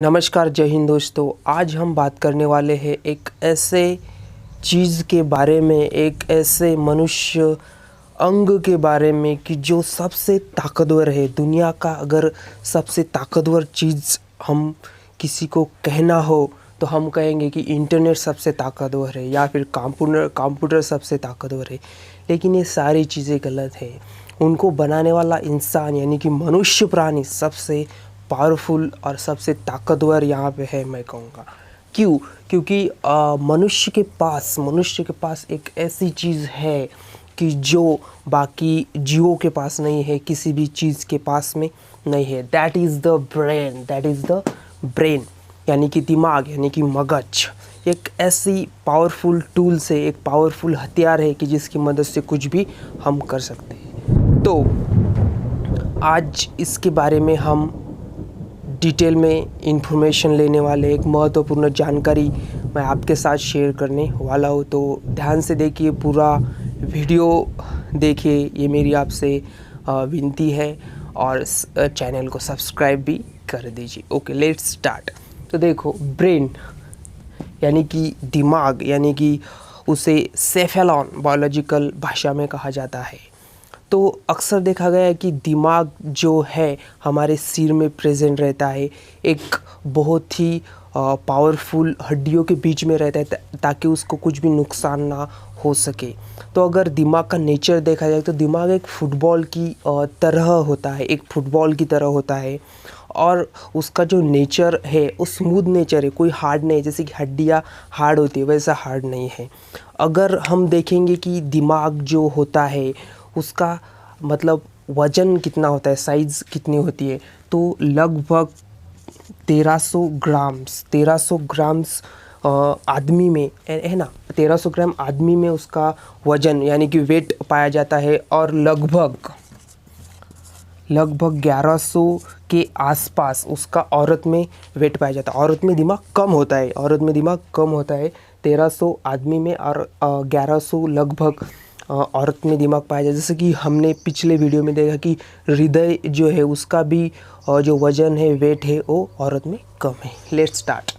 नमस्कार, जय हिंद दोस्तों। आज हम बात करने वाले हैं एक ऐसे चीज़ के बारे में, एक ऐसे मनुष्य अंग के बारे में कि जो सबसे ताकतवर है। दुनिया का अगर सबसे ताकतवर चीज़ हम किसी को कहना हो तो हम कहेंगे कि इंटरनेट सबसे ताकतवर है या फिर कंप्यूटर सबसे ताकतवर है। लेकिन ये सारी चीज़ें गलत है। उनको बनाने वाला इंसान यानी कि मनुष्य प्राणी सबसे पावरफुल और सबसे ताकतवर यहाँ पे है, मैं कहूँगा। क्यों? क्योंकि मनुष्य के पास एक ऐसी चीज़ है कि जो बाकी जीवों के पास नहीं है, किसी भी चीज़ के पास में नहीं है। दैट इज़ द ब्रेन यानी कि दिमाग, यानी कि मगज। एक ऐसी पावरफुल टूल्स है, एक पावरफुल हथियार है कि जिसकी मदद से कुछ भी हम कर सकते हैं। तो आज इसके बारे में हम डिटेल में इंफॉर्मेशन लेने वाले, एक महत्वपूर्ण जानकारी मैं आपके साथ शेयर करने वाला हूँ। तो ध्यान से देखिए, पूरा वीडियो देखिए, ये मेरी आपसे विनती है। और चैनल को सब्सक्राइब भी कर दीजिए। Okay, let's start. तो देखो, ब्रेन यानी कि दिमाग, यानी कि उसे सेफेलॉन बायोलॉजिकल भाषा में कहा जाता है। तो अक्सर देखा गया है कि दिमाग जो है हमारे सिर में प्रेजेंट रहता है, एक बहुत ही पावरफुल हड्डियों के बीच में रहता है ताकि उसको कुछ भी नुकसान ना हो सके। तो अगर दिमाग का नेचर देखा जाए तो दिमाग एक फुटबॉल की तरह होता है, एक फुटबॉल की तरह होता है। और उसका जो नेचर है वो स्मूथ नेचर है, कोई हार्ड नहीं। जैसे कि हड्डियाँ हार्ड होती है, वैसा हार्ड नहीं है। अगर हम देखेंगे कि दिमाग जो होता है उसका मतलब वज़न कितना होता है, साइज़ कितनी होती है, तो लगभग 1300 ग्राम्स आदमी में है ना, 1300 ग्राम आदमी में उसका वज़न यानी कि वेट पाया जाता है। और लगभग 1100 के आसपास उसका औरत में वेट पाया जाता है। औरत में दिमाग कम होता है 1300 आदमी में, और 1100 लगभग औरत में दिमाग पाया जाता है। जैसे कि हमने पिछले वीडियो में देखा कि हृदय जो है उसका भी जो वज़न है, वेट है, वो औरत में कम है। Let's start.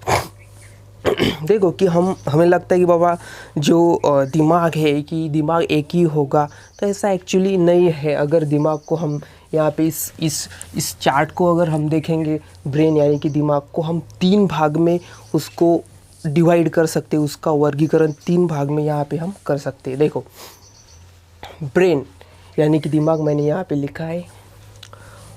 देखो कि हमें लगता है कि बाबा जो दिमाग है कि दिमाग एक ही होगा, तो ऐसा एक्चुअली नहीं है। अगर दिमाग को हम यहाँ पे इस चार्ट को अगर हम देखेंगे, ब्रेन यानी कि दिमाग को हम 3 भाग में उसको डिवाइड कर सकते हैं। उसका वर्गीकरण 3 भाग में यहाँ पे हम कर सकते हैं। देखो, ब्रेन यानी कि दिमाग मैंने यहाँ पे लिखा है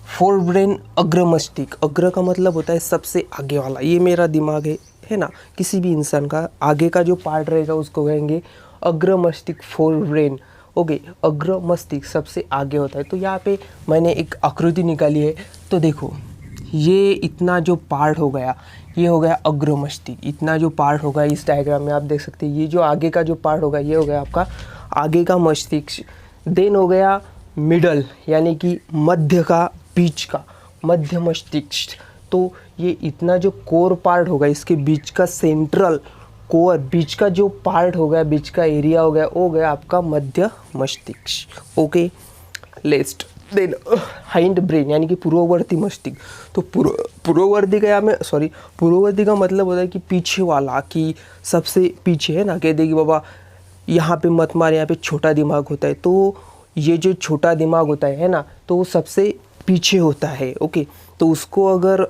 फोर ब्रेन, अग्र मस्तिष्क। अग्र का मतलब होता है सबसे आगे वाला। ये मेरा दिमाग है ना। किसी भी इंसान का आगे का जो पार्ट रहेगा उसको कहेंगे अग्र मस्तिष्क, फोर ब्रेन। ओके, अग्र मस्तिष्क सबसे आगे होता है। तो यहाँ पे मैंने एक आकृति निकाली है। तो देखो, ये इतना जो पार्ट हो गया, ये हो गया अग्र मस्तिष्क। इतना जो पार्ट होगा इस डायग्राम में आप देख सकते हैं, ये जो आगे का जो पार्ट होगा ये हो गया आपका आगे का मस्तिष्क। देन हो गया मिडल यानी कि मध्य का, बीच का मध्य मस्तिष्क। तो ये इतना जो कोर पार्ट होगा, इसके बीच का सेंट्रल कोर, बीच का जो पार्ट हो गया, बीच का एरिया हो गया, वो हो गया आपका मध्य मस्तिष्क। ओके, लेस्ट। देन हाइंड ब्रेन यानी कि पूर्ववर्ती मस्तिष्क। तो पूर्ववर्ती का मतलब होता है कि पीछे वाला, कि सबसे पीछे है ना। कहते कि बाबा यहाँ पे मत मार, यहाँ पे छोटा दिमाग होता है। तो ये जो छोटा दिमाग होता है ना, तो वो सबसे पीछे होता है। ओके, तो उसको अगर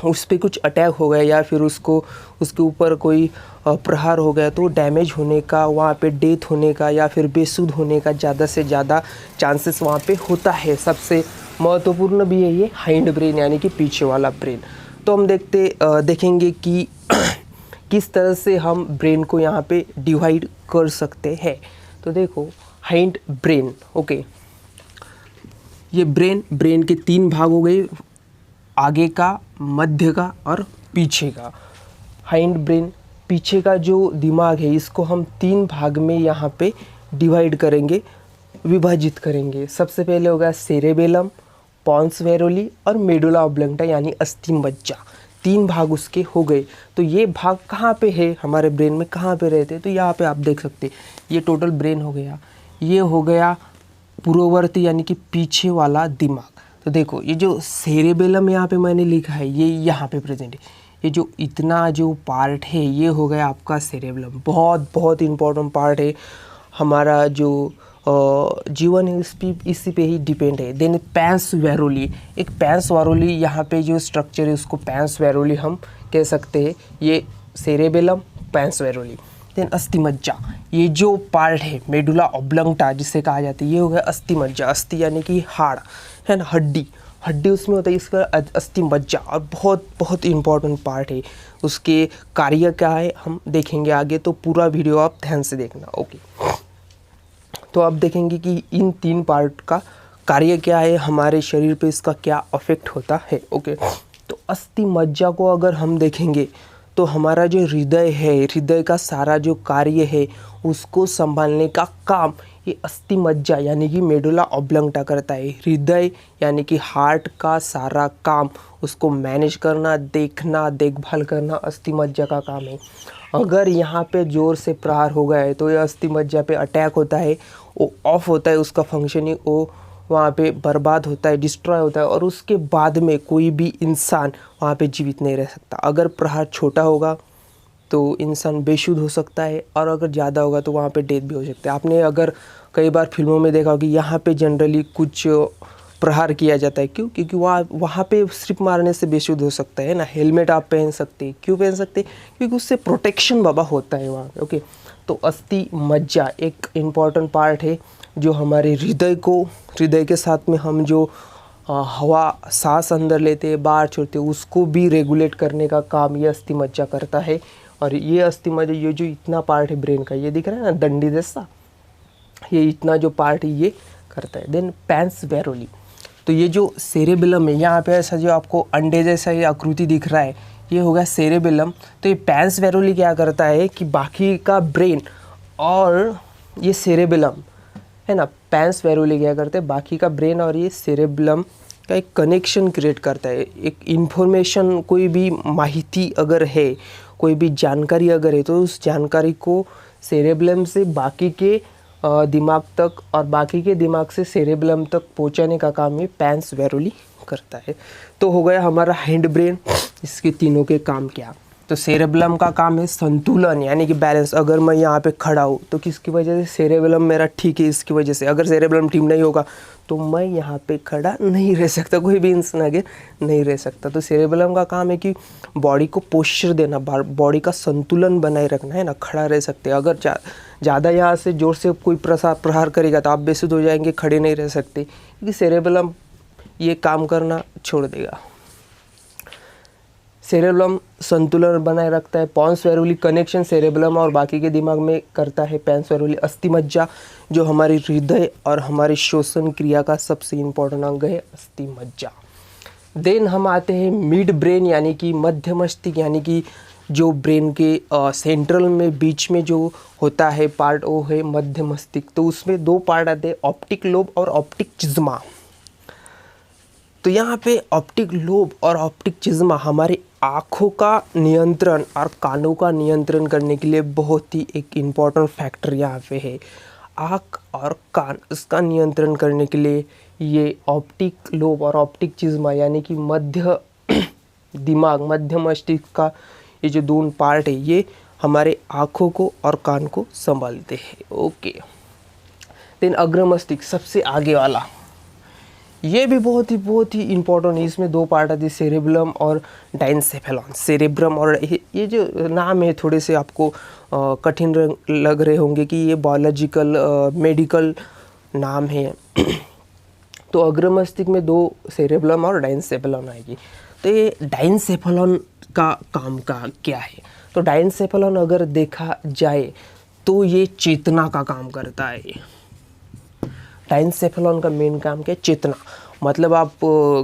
उस पर कुछ अटैक हो गया या फिर उसके ऊपर कोई प्रहार हो गया तो डैमेज होने का, वहाँ पे डेथ होने का या फिर बेसुध होने का ज़्यादा से ज़्यादा चांसेस वहाँ पे होता है। सबसे महत्वपूर्ण भी है ये हाइंड ब्रेन यानी कि पीछे वाला ब्रेन। तो हम देखेंगे कि किस तरह से हम ब्रेन को यहाँ पे डिवाइड कर सकते हैं। तो देखो, हाइंड ब्रेन। ओके, ये ब्रेन के 3 भाग हो गए, आगे का, मध्य का और पीछे का। हाइंड ब्रेन, पीछे का जो दिमाग है, इसको हम 3 भाग में यहाँ पे डिवाइड करेंगे, विभाजित करेंगे। सबसे पहले होगा सेरेबेलम, पॉन्स वेरोली और मेडुला ऑब्लंगटा यानी अस्थि मज्जा। 3 भाग उसके हो गए। तो ये भाग कहाँ पे है हमारे ब्रेन में, कहाँ पे रहते हैं? तो यहाँ पे आप देख सकते हैं, ये टोटल ब्रेन हो गया। ये हो गया पूर्ववर्ती यानी कि पीछे वाला दिमाग। तो देखो ये जो सेरेबेलम यहाँ पे मैंने लिखा है ये यहाँ पे प्रेजेंट है। ये जो इतना जो पार्ट है ये हो गया आपका सेरेबेलम, बहुत बहुत इम्पोर्टेंट पार्ट है। हमारा जो जीवन है इसी पे ही डिपेंड है। देन पैंस वेरोली, एक पैंस वेरोली यहाँ पे जो स्ट्रक्चर है उसको पैंस वेरोली हम कह सकते हैं। ये सेरेबेलम, पैंस वेरोली। देन अस्थिमज्जा, ये जो पार्ट है मेडुला ऑब्लंगटा जिसे कहा जाता है, ये हो गया अस्थिमज्जा। अस्थि यानी कि हाड़ है ना, हड्डी, हड्डी उसमें होता है, इसका अस्थिमज्जा, और बहुत बहुत इम्पोर्टेंट पार्ट है। उसके कार्य क्या है हम देखेंगे आगे, तो पूरा वीडियो आप ध्यान से देखना। ओके, तो आप देखेंगे कि इन 3 पार्ट का कार्य क्या है, हमारे शरीर पे इसका क्या अफेक्ट होता है। ओके, तो अस्थिमज्जा को अगर हम देखेंगे तो हमारा जो हृदय है, हृदय का सारा जो कार्य है उसको संभालने का काम ये अस्थिमज्जा यानी कि मेडुला ऑब्लंगटा करता है। हृदय यानी कि हार्ट का सारा काम उसको मैनेज करना, देखना, देखभाल करना अस्थिमज्जा का काम है। अगर यहाँ पे ज़ोर से प्रहार हो गया है तो ये अस्थिमज्जा पे अटैक होता है, वो ऑफ होता है, उसका फंक्शनिंग वो वहाँ पे बर्बाद होता है, डिस्ट्रॉय होता है, और उसके बाद में कोई भी इंसान वहाँ पे जीवित नहीं रह सकता। अगर प्रहार छोटा होगा तो इंसान बेशुद्ध हो सकता है, और अगर ज़्यादा होगा तो वहाँ पे डेथ भी हो सकता है। आपने अगर कई बार फिल्मों में देखा होगा कि यहाँ पे जनरली कुछ प्रहार किया जाता है, क्यों? क्योंकि वहाँ पे सिर्फ मारने से बेशुद्ध हो सकता है ना। हेलमेट आप पहन सकते हैं, क्यों पहन सकते हैं? क्योंकि उससे प्रोटेक्शन बाबा होता है वहाँ पे। ओके, तो अस्थिमज्जा एक इम्पॉर्टेंट पार्ट है जो हमारे हृदय के साथ में हम जो हवा सांस अंदर लेते हैं बाहर छोड़ते हैं उसको भी रेगुलेट करने का काम ये अस्थिमज्जा करता है। और ये अस्थिमज्जा, ये जो इतना पार्ट है ब्रेन का, ये दिख रहा है ना डंडी जैसा, ये इतना जो पार्ट है ये करता है। देन पैंस वेरोली, तो ये जो सेरेबेलम है यहाँ पे ऐसा जो आपको अंडे जैसा ये आकृति दिख रहा है ये हो गया सेरेबेलम। तो ये पैंस वेरोली क्या करता है कि बाकी का ब्रेन और ये सेरेबेलम है ना, पैंस वेरोली क्या करते हैं, बाकी का ब्रेन और ये सेरेबेलम का एक कनेक्शन क्रिएट करता है। एक इन्फॉर्मेशन, कोई भी माहिती अगर है, कोई भी जानकारी अगर है, तो उस जानकारी को सेरेबेलम से बाकी के दिमाग तक और बाकी के दिमाग से सेरेबेलम तक पहुंचाने का काम ये पैंस वेरोली करता है। तो हो गया हमारा हैंड ब्रेन, इसके तीनों के काम क्या। तो सेरेबेलम का काम है संतुलन यानी कि बैलेंस। अगर मैं यहाँ पे खड़ा हूँ तो किसकी वजह से? सेरेबेलम मेरा ठीक है इसकी वजह से। अगर सेरेबेलम ठीक नहीं होगा तो मैं यहाँ पे खड़ा नहीं रह सकता, कोई भी इंसान आगे नहीं रह सकता। तो सेरेबेलम का काम है कि बॉडी को पोस्चर देना, बॉडी का संतुलन बनाए रखना है ना, खड़ा रह सकते हैं। अगर ज़्यादा यहाँ से ज़ोर से कोई प्रहार करेगा तो आप बेसुध हो जाएंगे, खड़े नहीं रह सकते, क्योंकि सेरेबेलम ये काम करना छोड़ देगा। सेरेबेलम संतुलन बनाए रखता है। पैंस वेरोली कनेक्शन सेरेबेलम और बाकी के दिमाग में करता है पैंस वेरोली। अस्थिमज्जा जो हमारे हृदय और हमारे श्वसन क्रिया का सबसे इम्पोर्टेंट अंग है अस्थिमज्जा। देन हम आते हैं मिड ब्रेन यानी कि मध्य मस्तिष्क, यानी कि जो ब्रेन के सेंट्रल में बीच में जो होता है पार्ट वो है मध्य मस्तिष्क। तो उसमें 2 पार्ट आते हैं, ऑप्टिक लोब और ऑप्टिक चिज्मा। तो यहाँ पे ऑप्टिक लोब और ऑप्टिक चिज्मा हमारे आँखों का नियंत्रण और कानों का नियंत्रण करने के लिए बहुत ही एक इम्पॉर्टेंट फैक्टर यहाँ पे है। आँख और कान, इसका नियंत्रण करने के लिए ये ऑप्टिक लोब और ऑप्टिक चिज्मा यानी कि मध्य दिमाग, मध्य मस्तिष्क का ये जो 2 पार्ट है ये हमारे आँखों को और कान को संभालते हैं। ओके, देन अग्र मस्तिष्क सबसे आगे वाला, ये भी बहुत ही इम्पोर्टेंट है। इसमें 2 पार्ट आते हैं, सेरेबेलम और डाइनसेफेलॉन। सेरेब्रम और ये जो नाम है थोड़े से आपको कठिन लग रहे होंगे कि ये बायोलॉजिकल मेडिकल नाम है। तो अग्र मस्तिष्क में 2 सेरेब्रम और डाइनसेफेलॉन आएगी। तो ये डाइनसेफेलॉन का काम का क्या है? तो डाइनसेफेलॉन अगर देखा जाए तो ये चेतना का काम करता है। डाइनसेफेलॉन का मेन काम क्या है? चेतना। मतलब आप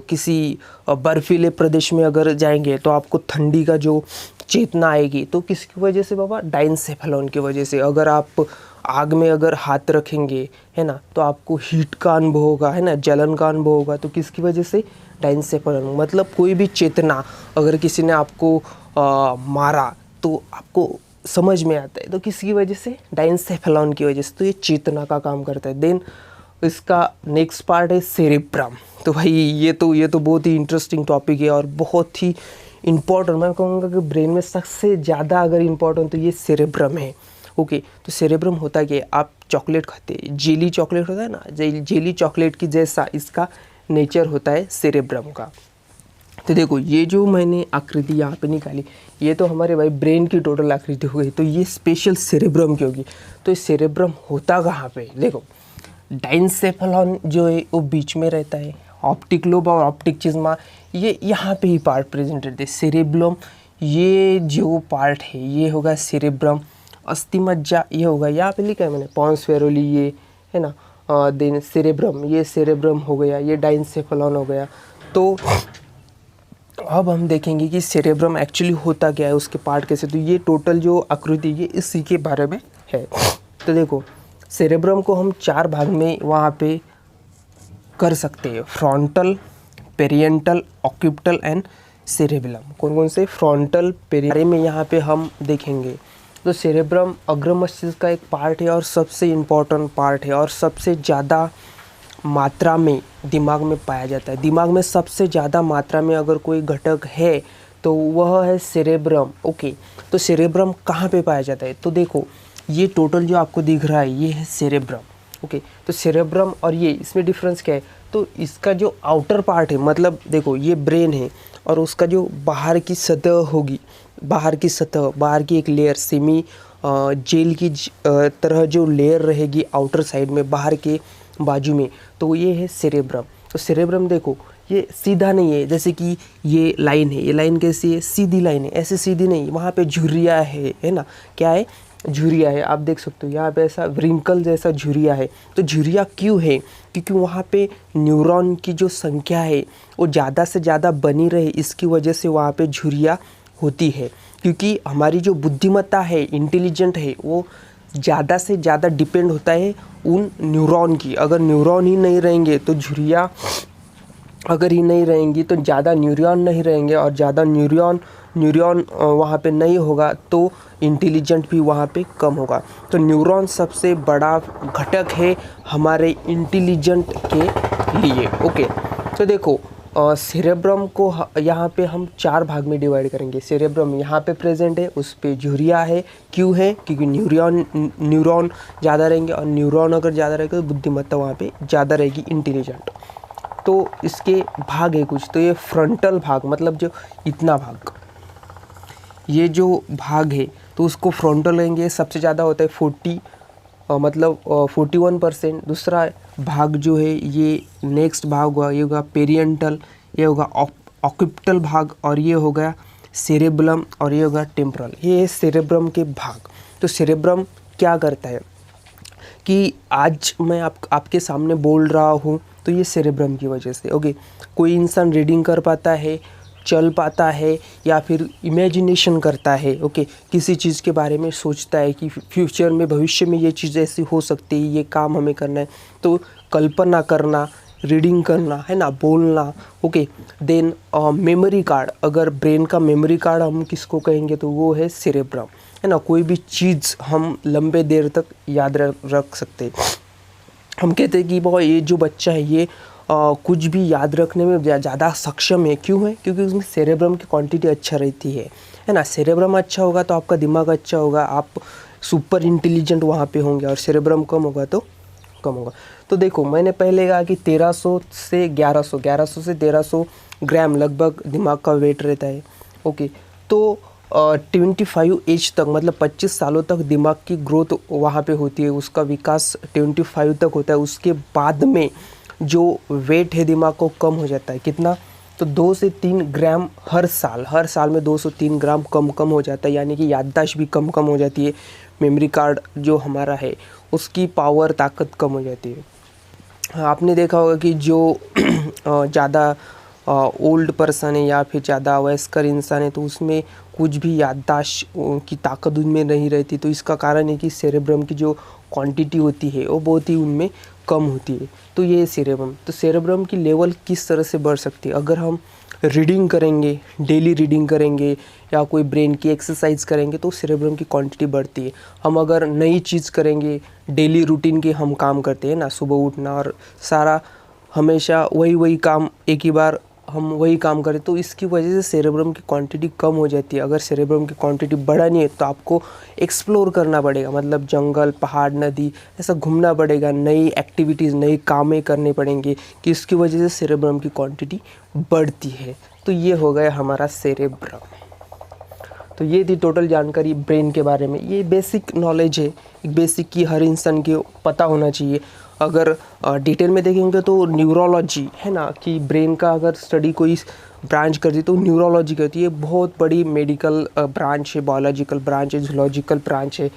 किसी बर्फीले प्रदेश में अगर जाएंगे तो आपको ठंडी का जो चेतना आएगी तो किसकी वजह से बाबा? डाइनसेफेलॉन की वजह से। अगर आप आग में अगर हाथ रखेंगे है ना तो आपको हीट का अनुभव होगा, है ना, जलन का अनुभव होगा, तो किसकी वजह से? डाइनसेफेलॉन। मतलब कोई भी चेतना अगर किसी ने आपको मारा तो आपको समझ में आता है, तो किसकी वजह से? डाइनसेफेलॉन की वजह से। तो ये चेतना का काम करता है। देन इसका नेक्स्ट पार्ट है सेरेब्रम। तो भाई ये तो बहुत ही इंटरेस्टिंग टॉपिक है और बहुत ही इम्पोर्टेंट, मैं कहूँगा कि ब्रेन में सबसे ज़्यादा अगर इम्पोर्टेंट तो ये सेरेब्रम है। ओके, तो सेरेब्रम होता क्या है, आप चॉकलेट खाते हैं, जेली चॉकलेट होता है ना, जेली चॉकलेट की जैसा इसका नेचर होता है सेरेब्रम का। तो देखो ये जो मैंने आकृति यहाँ पे निकाली, ये तो हमारे भाई ब्रेन की टोटल आकृति हो गई, तो ये स्पेशल सेरेब्रम की होगी। तो ये सेरेब्रम होता कहाँ पे, देखो डाइनसेफेलॉन जो है वो बीच में रहता है, ऑप्टिक लोब और ऑप्टिक चिज्मा ये यहाँ पे ही पार्ट प्रेजेंट रहते हैं। सेरेब्रम ये जो पार्ट है ये होगा सेरेब्रम। अस्थि मज्जा ये होगा, यहाँ पे लिखा है मैंने पॉन्स फेरोली ये है ना, देन सेरेब्रम ये सेरेब्रम हो गया, ये डाइनसेफेलॉन हो गया। तो अब हम देखेंगे कि सेरेब्रम एक्चुअली होता क्या है, उसके पार्ट कैसे। तो ये टोटल जो आकृति ये इसी के बारे में है। तो देखो सेरेब्रम को हम 4 भाग में वहाँ पे कर सकते हैं, फ्रंटल, पेरिएंटल, ऑक्यूपिटल एंड सेरेबेलम। कौन कौन से, फ्रंटल, पेरिएंटल में यहाँ पे हम देखेंगे। तो सेरेब्रम अग्र मस्तिष्क का एक पार्ट है और सबसे इम्पोर्टेंट पार्ट है और सबसे ज़्यादा मात्रा में दिमाग में पाया जाता है। दिमाग में सबसे ज़्यादा मात्रा में अगर कोई घटक है तो वह है सेरेब्रम। ओके, तो सेरेब्रम कहाँ पे पाया जाता है, तो देखो ये टोटल जो आपको दिख रहा है ये है सेरेब्रम। ओके, तो सेरेब्रम और ये इसमें डिफरेंस क्या है, तो इसका जो आउटर पार्ट है, मतलब देखो ये ब्रेन है और उसका जो बाहर की सतह होगी, बाहर की एक लेयर सेमी जेल की तरह जो लेयर रहेगी आउटर साइड में बाहर के बाजू में, तो ये है सेरेब्रम। तो सेरेब्रम देखो ये सीधा नहीं है, जैसे कि ये लाइन है, ये लाइन कैसी है, सीधी लाइन है, ऐसे सीधी नहीं, वहाँ पे झुर्रिया है ना, क्या है, झुर्रिया है। आप देख सकते हो यहाँ पे ऐसा व्रिंकल जैसा झुर्रिया है। तो झुर्रिया क्यों है, क्योंकि वहाँ पे न्यूरॉन की जो संख्या है वो ज़्यादा से ज़्यादा बनी रहे, इसकी वजह से वहाँ पे झुर्रिया होती है। क्योंकि हमारी जो बुद्धिमत्ता है, इंटेलिजेंट है, वो ज़्यादा से ज़्यादा डिपेंड होता है उन न्यूरॉन की। अगर न्यूरॉन ही नहीं रहेंगे तो झुर्रिया अगर ही नहीं रहेंगी तो ज़्यादा न्यूरॉन नहीं रहेंगे और ज़्यादा न्यूरॉन वहाँ पे नहीं होगा तो इंटेलिजेंट भी वहाँ पे कम होगा। तो न्यूरॉन सबसे बड़ा घटक है हमारे इंटेलिजेंट के लिए। ओके, तो देखो सेरेब्रम को यहाँ पे हम 4 भाग में डिवाइड करेंगे। सेरेब्रम यहाँ पे प्रेजेंट है, उस पे झुर्रिया है, क्यों है, क्योंकि न्यूरॉन ज़्यादा रहेंगे और न्यूरॉन अगर ज़्यादा रहेगा तो बुद्धिमत्ता वहाँ पे ज़्यादा रहेगी, इंटेलिजेंट। तो इसके भाग है कुछ, तो ये फ्रंटल भाग मतलब जो इतना भाग, ये जो भाग है तो उसको फ्रंटल लेंगे, सबसे ज़्यादा होता है 41%। दूसरा भाग जो है ये नेक्स्ट भाग हुआ, ये होगा पेरिएंटल, ये होगा ऑक्यूपिटल भाग और ये होगा सेरेबेलम और ये होगा टेम्पोरल। ये है सेरेब्रम के भाग। तो सेरेब्रम क्या करता है कि आज मैं आपके सामने बोल रहा हूँ तो ये सेरेब्रम की वजह से। ओके, कोई इंसान रीडिंग कर पाता है, चल पाता है या फिर इमेजिनेशन करता है। ओके, किसी चीज़ के बारे में सोचता है कि फ्यूचर में, भविष्य में ये चीज़ ऐसी हो सकती है, ये काम हमें करना है, तो कल्पना करना, रीडिंग करना है ना, बोलना। ओके, देन मेमोरी कार्ड, अगर ब्रेन का मेमोरी कार्ड हम किसको कहेंगे तो वो है सेरेब्रम, है ना। कोई भी चीज़ हम लंबे देर तक याद रख सकते। हम कहते हैं कि बहुत ये जो बच्चा है ये कुछ भी याद रखने में ज़्यादा सक्षम है, क्यों है, क्योंकि उसमें सेरेब्रम की क्वांटिटी अच्छा रहती है ना। सेरेब्रम अच्छा होगा तो आपका दिमाग अच्छा होगा, आप सुपर इंटेलिजेंट वहाँ पे होंगे, और सेरेब्रम कम होगा तो कम होगा। तो देखो मैंने पहले कहा कि 1300 से 1100 से 1300 ग्राम लगभग दिमाग का वेट रहता है। ओके, तो 25 एज तक मतलब 25 सालों तक दिमाग की ग्रोथ वहाँ पे होती है, उसका विकास 25 तक होता है। उसके बाद में जो वेट है दिमाग को कम हो जाता है, कितना, तो 2 से 3 ग्राम हर साल में 2 से 3 ग्राम कम हो जाता है, यानी कि याददाश्त भी कम हो जाती है। मेमोरी कार्ड जो हमारा है उसकी पावर, ताकत कम हो जाती है। आपने देखा होगा कि जो ज़्यादा ओल्ड पर्सन है या फिर ज़्यादा वयस्कर इंसान है तो उसमें कुछ भी याददाश्त की ताकत उनमें नहीं रहती। तो इसका कारण है कि सेरेब्रम की जो क्वांटिटी होती है वो बहुत ही उनमें कम होती है। तो ये सेरेब्रम, तो सेरेब्रम की लेवल किस तरह से बढ़ सकती है, अगर हम रीडिंग करेंगे, डेली रीडिंग करेंगे या कोई ब्रेन की एक्सरसाइज करेंगे तो सेरेब्रम की क्वांटिटी बढ़ती है। हम अगर नई चीज़ करेंगे, डेली रूटीन के हम काम करते हैं ना, सुबह उठना और सारा हमेशा वही काम एक ही बार हम वही काम करें, तो इसकी वजह से सेरेब्रम की क्वांटिटी कम हो जाती है। अगर सेरेब्रम की क्वांटिटी बढ़ानी है तो आपको एक्सप्लोर करना पड़ेगा, मतलब जंगल, पहाड़, नदी ऐसा घूमना पड़ेगा, नई एक्टिविटीज़, नई कामें करने पड़ेंगे कि इसकी वजह से सेरेब्रम की क्वांटिटी बढ़ती है। तो ये हो गया हमारा सेरेब्रम। तो ये थी टोटल जानकारी ब्रेन के बारे में। ये बेसिक नॉलेज है, एक बेसिक की हर इंसान के पता होना चाहिए। अगर डिटेल में देखेंगे तो न्यूरोलॉजी है ना, कि ब्रेन का अगर स्टडी कोई ब्रांच करती है तो न्यूरोलॉजी करती है। बहुत बड़ी मेडिकल ब्रांच है, बायोलॉजिकल ब्रांच है, जूलॉजिकल ब्रांच है।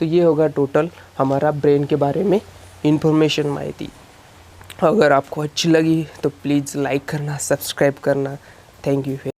तो ये होगा टोटल हमारा ब्रेन के बारे में इंफॉर्मेशन, माहिती। अगर आपको अच्छी लगी तो प्लीज़ लाइक करना, सब्सक्राइब करना। Thank you.